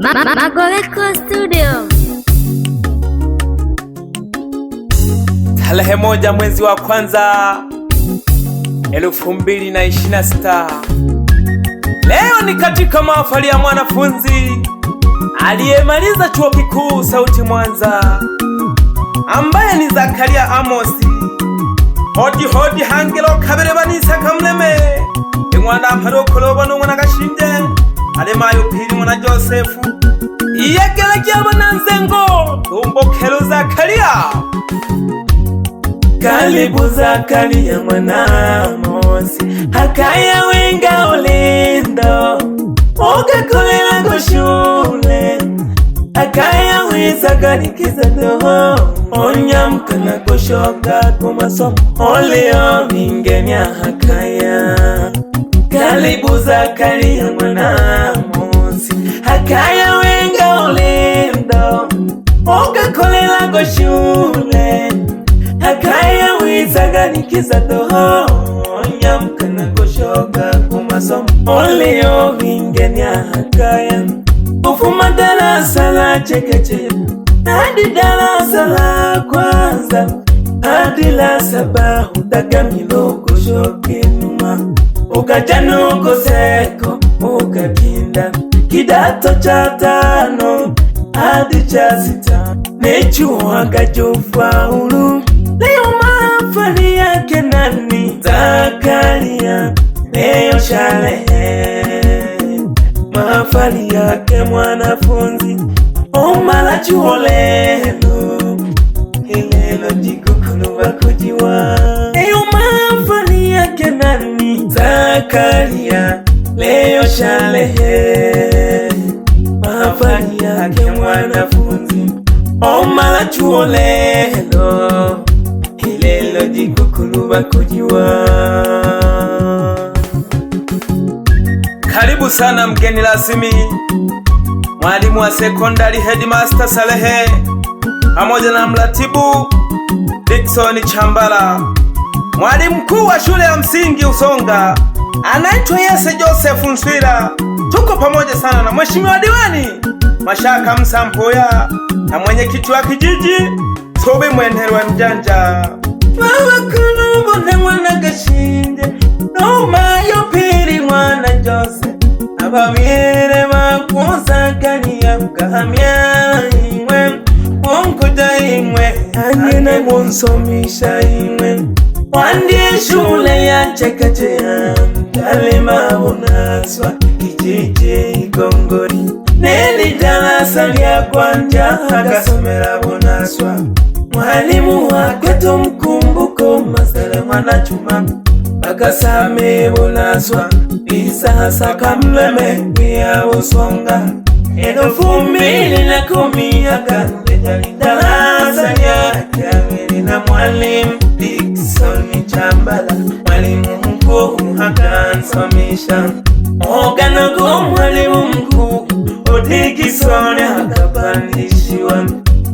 Magoreko Studio. Tarehe 1 mwezi wa kwanza 2026. Leo ni katika mahafali ya mwanafunzi aliyemaliza chuo kikuu Sauti Mwanza, ambaye ni Zakaria Amosi. Hodi hodi hangelo kabere banisa kamleme ingwana mparo koloba n'umwana gashinje alemayo piri mwana Joseph iyegera cyabona nzengo umbokero Zakaria. Karibu Zakaria mwana Amosi, hakaya wenga olindo ugakolera ngo shule, hakaya wisagarikiza doho onyamkana kushoka kumasomo oleo ingenya hakaya. Karibu Zakaria mwana Amosi, hakaya wenga olindo ugakolera ngo shule, hakaya wisagarikiza doho onyamkana kushoka kumasomo oleo ingenya hakaya. Ufuma darasa la chekechea hadi darasa la kwanza hadi la 7 utagamilo kushoka nyuma, ukajana ukoseko ukakinda kidato cha 5 hadi cha 6 nechuo akajofaulu. Leo mahafali yake nani? Zakaria. Leo shalehe mahafali yake mwanafunzi omala chuo lelo ilelo jikukulu wakujiwa. Leo mahafali yake nani? Zakaria. Leo shalehe mahafali yake mwanafunzi omala chuo lelo ilelo jikukulu wakujiwa. Karibu sana mgeni rasmi, mwalimu wa sekondari Headmaster Salehe pamoja na mratibu Dickson Chambala. Mwalimu mkuu wa shule ya msingi Usonga anaitwa Yese Joseph Nswira. Tuko pamoja sana na mheshimiwa diwani Mashaka Msampoya na mwenyekiti wa kijiji Sobe Mwenherwe Mjanja. Wawakulungu na mwana Gashinje Nomayo piri mwana Jose ababire bakuza Zakaria ukahamya imwe wonkuja imwe anyene monsomisha imwe wandie shule ya chekechea dalema unaswa kijiji Igongori neli darasa lya kwanja akasomera bunaswa. Mwalimu wake tumkumbuko Masele mwana Chuma akasame bunaswa isasa kamleme ya Usonga 2010 akaleta darasa lya na mwalimu Dickson Chambala. Mwalimu mkuu akansomesha oganogo mwalimu mkuu Dickson akapandishiwa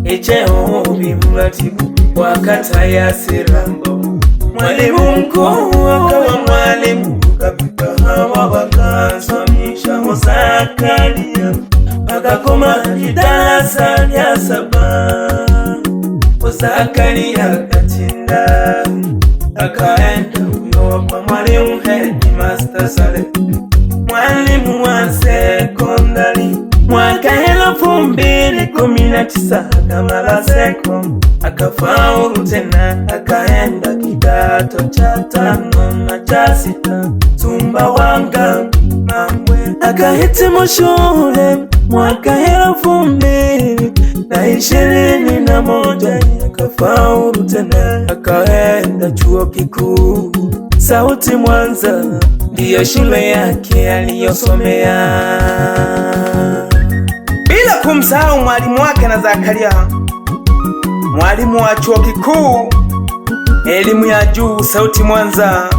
echeo bimuratibu wakata ya Sirambo. Mwalimu mkuu akawa mwalimu kapita hawa wakansomesha Zakaria akakoma darasa lya 7. Zakaria akatinda akaenda huyo kwa mwalimu Headmaster Salehe, mwalimu wa sekondari. Mwaka 2019 akamala seko akafaulu tena akaenda kidato cha 5 na cha 6 Sumbawanga Mambwe akahitimu shule mwaka 2021 akafaulu tena akaenda chuo kikuu Sauti Mwanza, ndiyo shule yake aliyosomea. Bila kumsahau mwalimu wake na Zakaria, mwalimu wa chuo kikuu elimu ya juu Sauti Mwanza,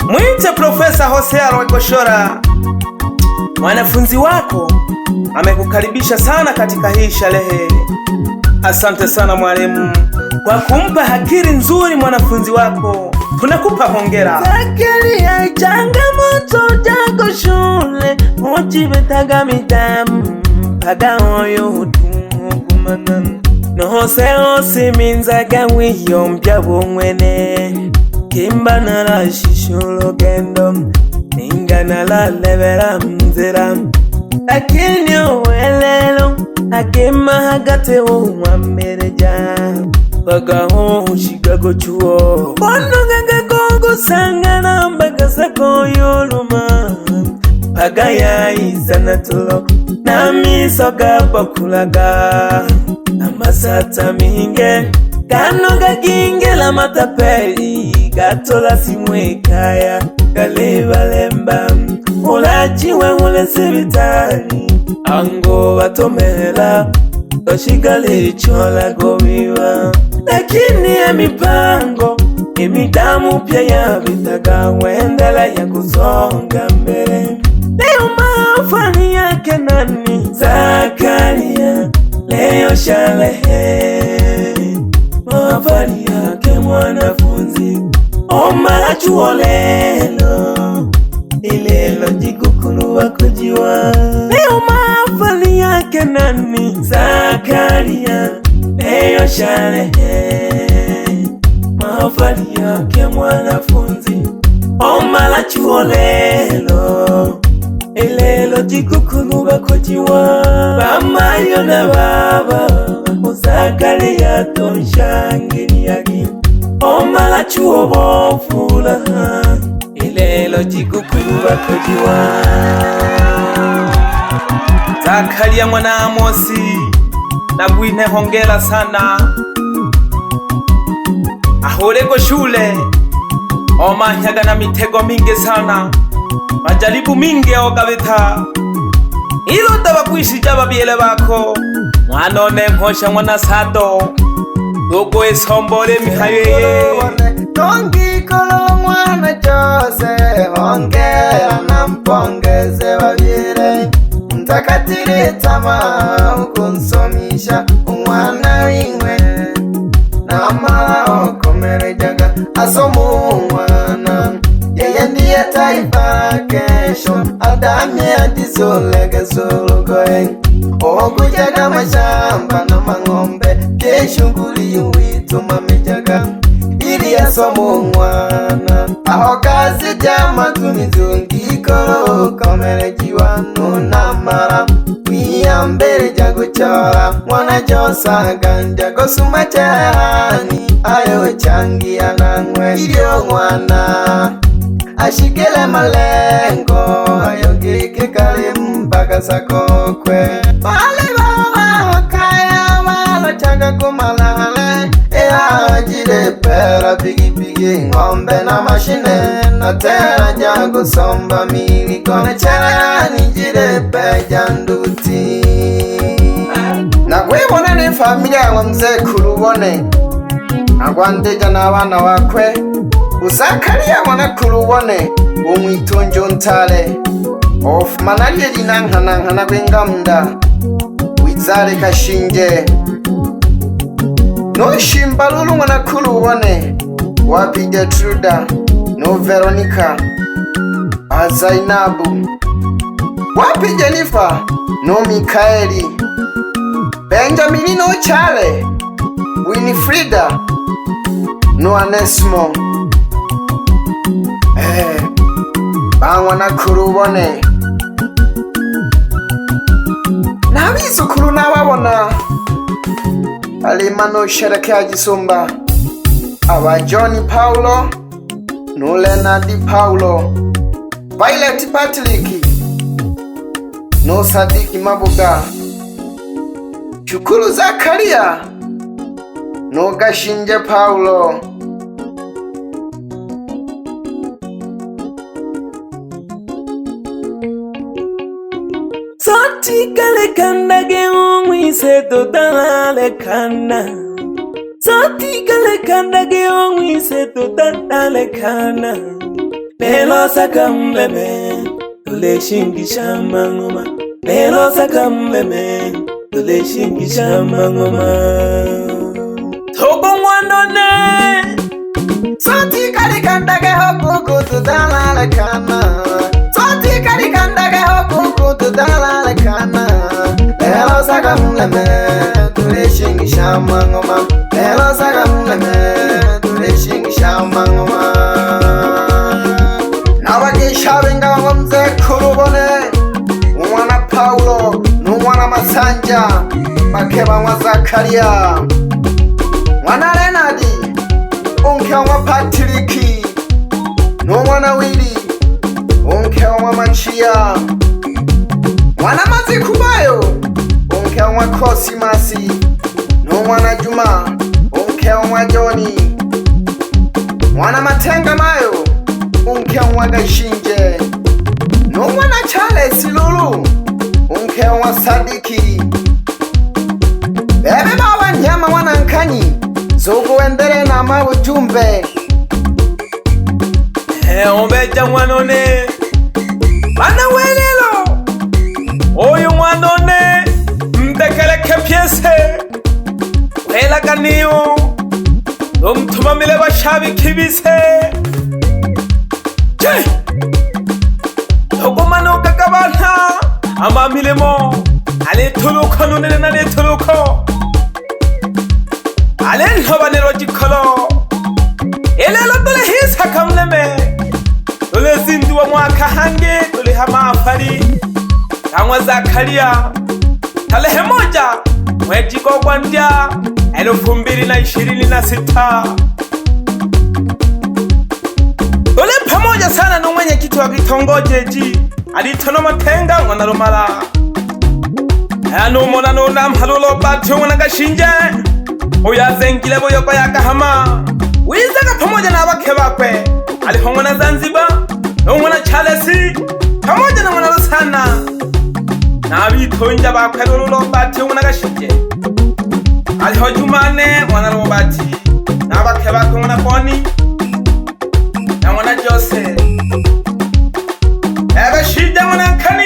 mwite Profesa Hosea Rwegoshora. Mwanafunzi wako amekukaribisha sana katika hii shalehe. Asante sana mwalimu kwa kumpa akili nzuri mwanafunzi wako. tunakupa hongera. Zakaria changamoto jako shule, mochibetaga mitamu pagaoyo utumugumana nose hose minzaga wiyombya bumwene kimba narashishuro gendo ningana la lebera mzira lakini uwelelo akema hagate umwamereja pagaho ushigago chuo bono ganga gogo sangana mbagasako yoluma pagaya isanatulo nami soga bakulaga amasata minge kano gaginge la matapeli gatola simwe kaya galeba lemba ulachiwe ule sibitari ango batomela toshigale chola gomiwa lakini ya mipango imidamu pia ya vitaga wendela ya kusonga mbele leo mafani yake nani Zakaria leo shalehe mafani yake mwanafunzi omala chuo lelo ilelo jikukulu wakujiwa leo mafani yake nani Zakaria leo shalehe mafani yake mwanafunzi omala chuo lelo ilelo jikukulu wakujiwa bamayo na baba Zakaria tonshangiryagi omala chuo bofula ilelo jikukulu wakujiwa Zakaria mwana Amosi nagwine hongera sana ahorego shule omanyaga na mitego mingi sana majaribu mingi ogabita iruta bakwishija babyele bako mwanone nkosha mwana Sado dogo esombole mihaye tongi kolo mwana Jose hongera na mpongeze babyele mtakatire tama ukunsomisha umwana wingwe namara okomerejaga asomo umwana yeye ndiye taifa kesho adamye adizolege sulugoe okujaga mashamba na mang'ombe keshunguli wituma mejaga ili asomo umwana aho kazi jama tumizungikoro komerejiwa nunamara wiyambere jaguchora mwana Josa ganja gosuma chani ayo changia nangwe ilio mwana ashikele malengo ayo gike kale mpaka sakokwe wale baba wakaya wala chaga kumalale ajile pera pigi pigi ngombe na mashine na tena jago somba mili kone chani jile peja nduti na kwebona ni familia wa mzee Kurubone agwandeja na abana wakwe Zakaria mwana Kurubone umwitonjo ntale of manaliye linanghana kwengamda wizare kashinje no shimbalulu mwana Kurubone wapi Getruda no Veronica Zainabu wapi Jennifer no Mikaeli Benjamini no Chale Winifrida no Anesmo bangwana Kurubone nabizukuru nababona alimano sherekea Gisumba aba John Paulo no Leonard Paulo Violet Patrick no Sadiki Mabuga Shukuru Zakaria no Gashinje Paulo Soti kale kanda ge umwise totale kana Soti kale kanda ge umwise totale kana Lelo sakamleme tule shingisha mangoma Lelo sakamleme tule shingisha mangoma Togo mwandone Soti kale kanda ge hokuku totale kana Soti kale kanda ge hokuku totale kana saga mleme tulishingisha mangoma elo saga mleme tulishingisha mangoma nabagisha benga ngomze kurubone umwana Paulo n'umwana Masanja bakeba mwa Zakaria mwana Renadi unke wa Patriki n'umwana Wili unke wa Machia mwana Mazikubayo unke wa Kosimasi n'umwana Juma unke wa Joni mwana Matenga mayo unke wa Gashinje n'umwana Charles Lulu unke wa Sadiki bebe bawa nyama wana Nkanyi zugu endere na mabujumbe ombeja mwanone bana welelo oyu mwanone mtekeleke pyese welaganiyo omtumamile bashabiki bise okumanoka kabana amamilemo alituluko nunene nalituluko alenhobanero jikolo elelo tole hisa kamleme tole zinduwa mwaka hange tole hamafari kamwa Zakaria talehe moja mwejiko kwandia 2026 tole pamoja sana n'umwenye kiti wa kitongojeji alitono Matenga mwana Rumala numona nona mhalulo bati mwana Gashinje uyazengile boyoko yakahama wizaga pamoja na bake bakwe aliho mwana Zanzibar n'umwana Charles pamoja na mwana Rusana nabitonja bakwe lolo bati mwana Gashinje aliho Jumane mwana Robati na bake bakwe mwana Boni na mwana Jose Gashinje mwana Nkani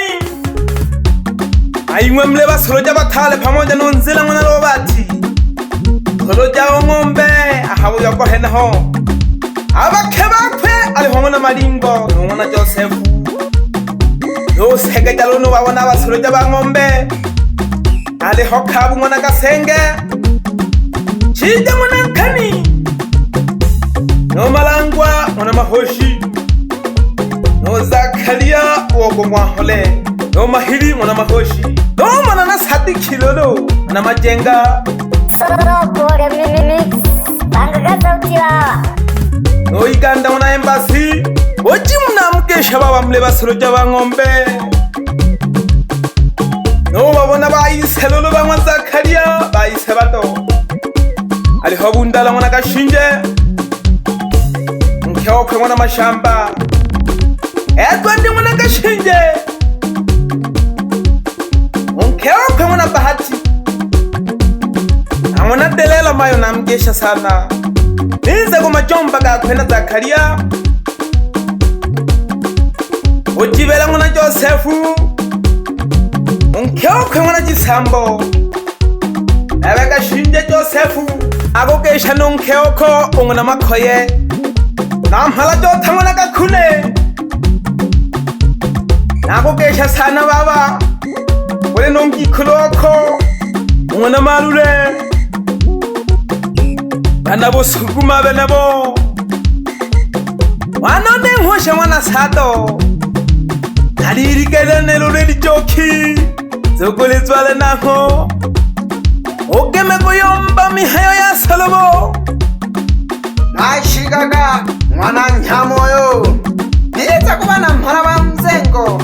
aimwe mle basoroja batale pamoja nonzela mwana Robati soroja ngombe ahabu yako henaho abake bakwe aliho mwana Malingo mwana Joseph yosega jalo no babona basoroja bangombe aliho Kabu mwana Gasenge Chije mwana Nkani no Malangwa mwana Mahoshi no Zakaria uogo mwahole no Mahiri mwana Mahoshi no mwana na Sadiki lolo na Majenga no Iganda mwana Embassy oji muna mkesha baba mle basoroja bangombe no babona bayise lolo bamwa Zakaria bayise bato aliho Bundala mwana Gashinje mkeokwe mwana Mashamba Edward mwana Gashinje mkeokwe mwana Bahati mwana Delela mayo namgesha sana nize ku majomba gakwenda Zakaria ujibela mwana Josefu mkeokwe mwana Jisambo ebe Gashinje Josefu agogesha nonkeoko umwana Makoye namhala jota mwana Gakule nagogesha sana baba ule nongikuloko umwana Marure bana bosuguma benabo wanone nhoshe mwana Sado nalirigele lele joki zogolezwale naho ogeme kuyomba mihayo ya Salomo nashigaga mwana Nyamoyo nileta kubana mharaba mzengo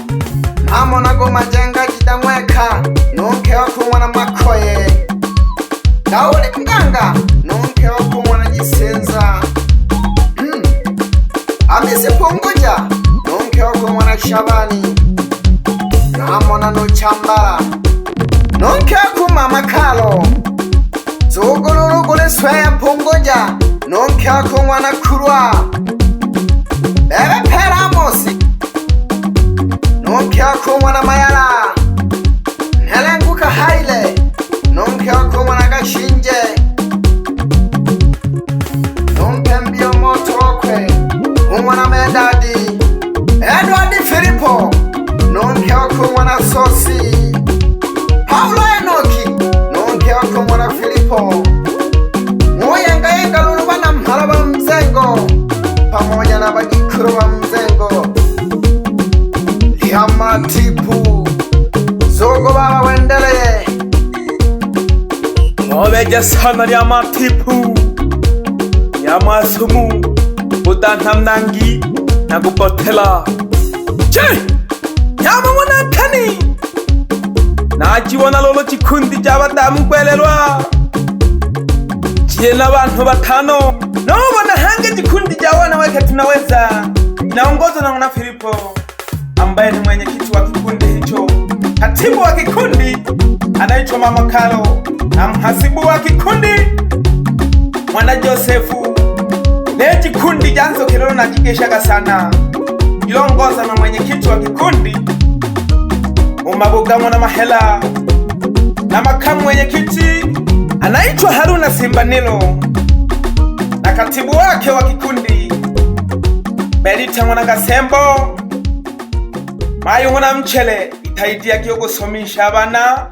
namona go Majenga jitamweka nonke wako mwana Makoye Daule Mganga nonke wako mwana Jisenza Amisi Punguja nonke wako mwana Shabani namona no Chambala nonke wako mama Kalo zogololo gole swaya Punguja nonke wako mwana Kurwa bebe Pera Mosi nonke wako mwana Mayala Nelenguka Haile nonke wako mwana Gashinje nonke mbio moto wakwe umwana Medadi Edward Filipo nonke wako mwana Sosi Paulo Enoki irya sana rya matipu ya masumu udantamnangi na gupotela che yamamona kani najiwona lolo chikundi cy'abadamu kwelelwa kiye n'abantu batano nobona hange chikundi cy'abana wake tunaweza inaongozwa na Filipo ambaye ni mwenyekiti wa kikundi hicho. Katibu wa kikundi anaitwa Mama Kalo na mhasibu wa kikundi Mwana Josefu. Ne kikundi janzo kilolo na jigeshaga sana ilongoza na mwenyekiti wa kikundi Umabuga Mwana Mahela na makamu mwenyekiti anaitwa Haruna Simbanilo na katibu wake wa kikundi Belita Mwana Gasembo. Mayo Mwana Mchele itaidia kiyogo somisha abana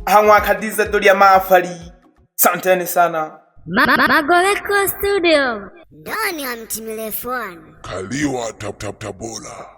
hangwa kadiza doli ya maafari. Santeni sana. Magoreko Studio ndani ya Mtimile F1 Kaliwa Tabora.